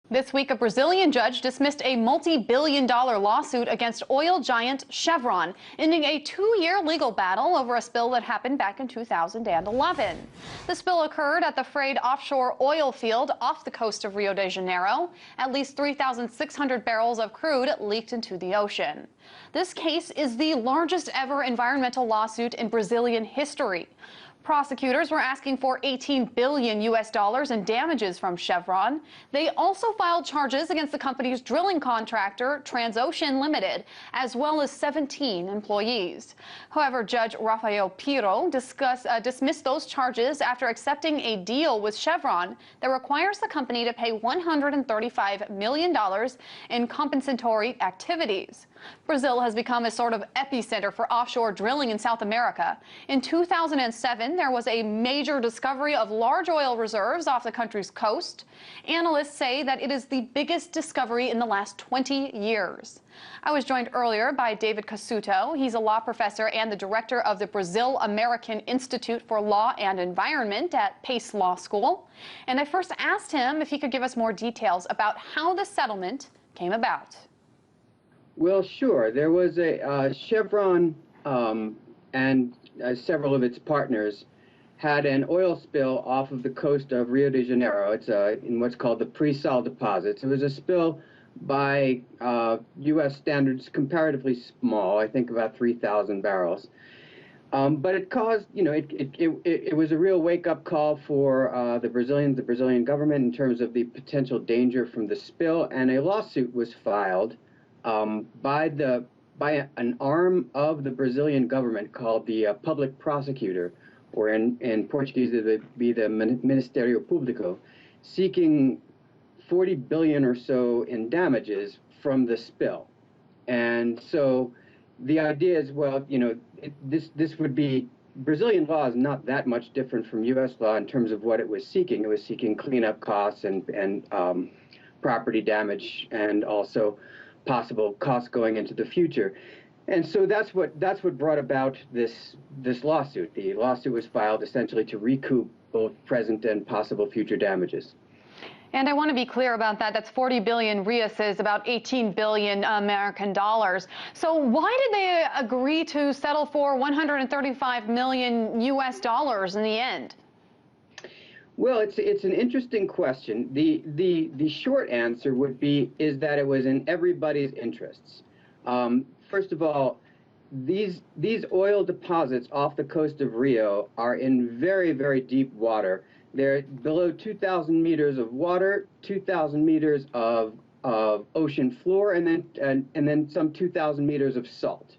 This week, a Brazilian judge dismissed a multi-billion-dollar lawsuit against oil giant Chevron, ending a 2-year legal battle over a spill that happened back in 2011. The spill occurred at the Frade offshore oil field off the coast of Rio de Janeiro. At least 3,600 barrels of crude leaked into the ocean. This case is the largest ever environmental lawsuit in Brazilian history. Prosecutors were asking for $18 billion in damages from Chevron. They also filed charges against the company's drilling contractor, Transocean Limited, as well as 17 employees. However, Judge Rafael Piro dismissed those charges after accepting a deal with Chevron that requires the company to pay $135 million in compensatory activities. Brazil has become a sort of epicenter for offshore drilling in South America. In 2007, there was a major discovery of large oil reserves off the country's coast. Analysts say that it is the biggest discovery in the last 20 years. I was joined earlier by David Cassuto. He's a law professor and the director of the Brazil American Institute for Law and Environment at Pace Law School. And I first asked him if he could give us more details about how the settlement came about. Well, sure. There was a Chevron and several of its partners had an oil spill off of the coast of Rio de Janeiro. It's in what's called the pre-sal deposits. It was a spill by U.S. standards comparatively small, I think about 3,000 barrels. But it caused, it was a real wake-up call for the Brazilian government in terms of the potential danger from the spill, and a lawsuit was filed by an arm of the Brazilian government called the public prosecutor, or in Portuguese it would be the Ministério Público, seeking 40 billion or so in damages from the spill. And so the idea is, well, this would be, Brazilian law is not that much different from U.S. law in terms of what it was seeking. It was seeking cleanup costs and property damage, and also possible costs going into the future. And so that's what brought about this lawsuit. The lawsuit was filed essentially to recoup both present and possible future damages. And I want to be clear about that. That's 40 billion reais, is about 18 billion American dollars. So why did they agree to settle for 135 million US dollars in the end? Well, it's an interesting question. The short answer would be is that it was in everybody's interests. First of all, these oil deposits off the coast of Rio are in very, very deep water. They're below 2,000 meters of water, 2,000 meters of ocean floor, and then some 2,000 meters of salt.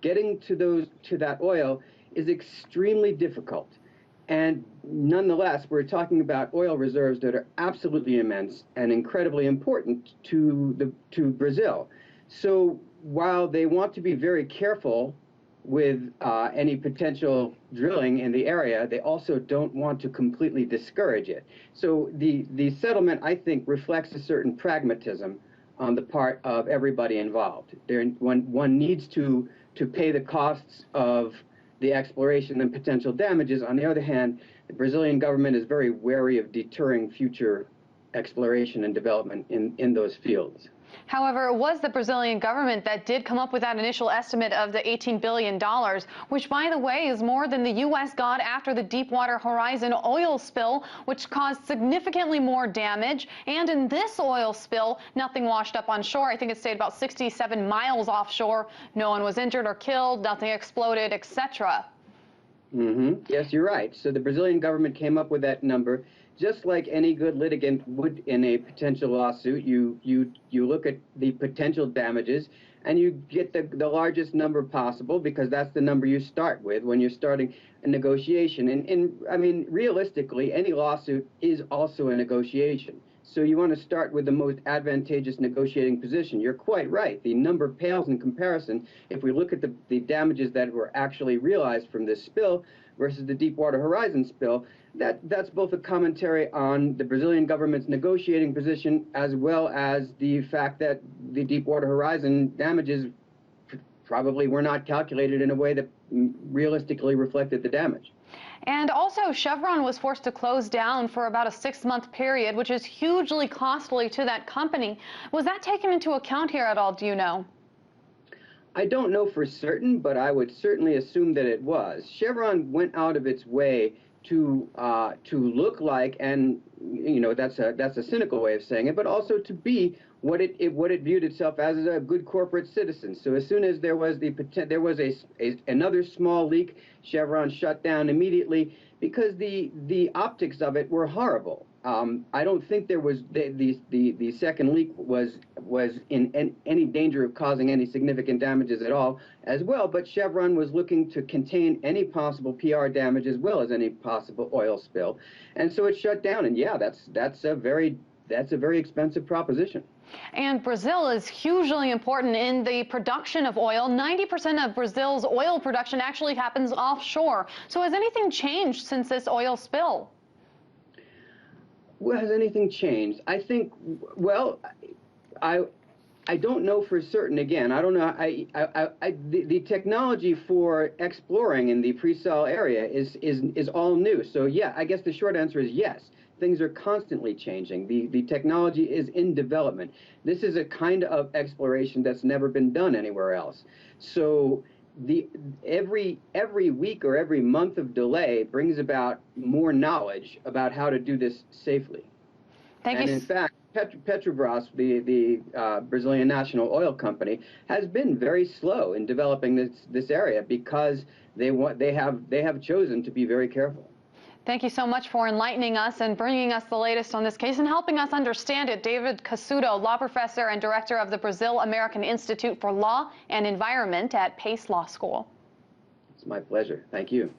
Getting to that oil is extremely difficult. And nonetheless, we're talking about oil reserves that are absolutely immense and incredibly important to Brazil. So while they want to be very careful with any potential drilling in the area, they also don't want to completely discourage it. So the settlement, I think, reflects a certain pragmatism on the part of everybody involved. One needs to pay the costs of the exploration and potential damages. On the other hand, the Brazilian government is very wary of deterring future exploration and development in those fields. However, it was the Brazilian government that did come up with that initial estimate of the $18 billion, which, by the way, is more than the U.S. got after the Deepwater Horizon oil spill, which caused significantly more damage. And in this oil spill, nothing washed up on shore. I think it stayed about 67 miles offshore. No one was injured or killed, nothing exploded, etc. Yes, you're right. So the Brazilian government came up with that number. Just like any good litigant would in a potential lawsuit, you look at the potential damages and you get the largest number possible, because that's the number you start with when you're starting a negotiation. And I mean, realistically, any lawsuit is also a negotiation. So you want to start with the most advantageous negotiating position. You're quite right. The number pales in comparison. If we look at the damages that were actually realized from this spill versus the Deepwater Horizon spill, that's both a commentary on the Brazilian government's negotiating position, as well as the fact that the Deepwater Horizon damages probably were not calculated in a way that realistically reflected the damage. And also, Chevron was forced to close down for about a 6-month period, which is hugely costly to that company. Was that taken into account here at all, do you know? I don't know for certain, but I would certainly assume that it was. Chevron went out of its way to look like, and that's a cynical way of saying it, but also to be what it viewed itself as a good corporate citizen. So as soon as there was another small leak, Chevron shut down immediately because the optics of it were horrible. I don't think there was the second leak was in any danger of causing any significant damages at all as well, but Chevron was looking to contain any possible PR damage as well as any possible oil spill, and so it shut down. And yeah, that's a very expensive proposition. And Brazil is hugely important in the production of oil. 90% of Brazil's oil production actually happens offshore. So has anything changed since this oil spill? Well, has anything changed? I think, well, I don't know for certain. Again, I don't know. The technology for exploring in the pre-salt area is all new. So yeah, I guess the short answer is yes. Things are constantly changing. The technology is in development. This is a kind of exploration that's never been done anywhere else. So every week or every month of delay brings about more knowledge about how to do this safely. And in fact, Petrobras, the Brazilian national oil company, has been very slow in developing this area because they have chosen to be very careful. Thank you so much for enlightening us and bringing us the latest on this case and helping us understand it. David Cassuto, law professor and director of the Brazil American Institute for Law and Environment at Pace Law School. It's my pleasure. Thank you.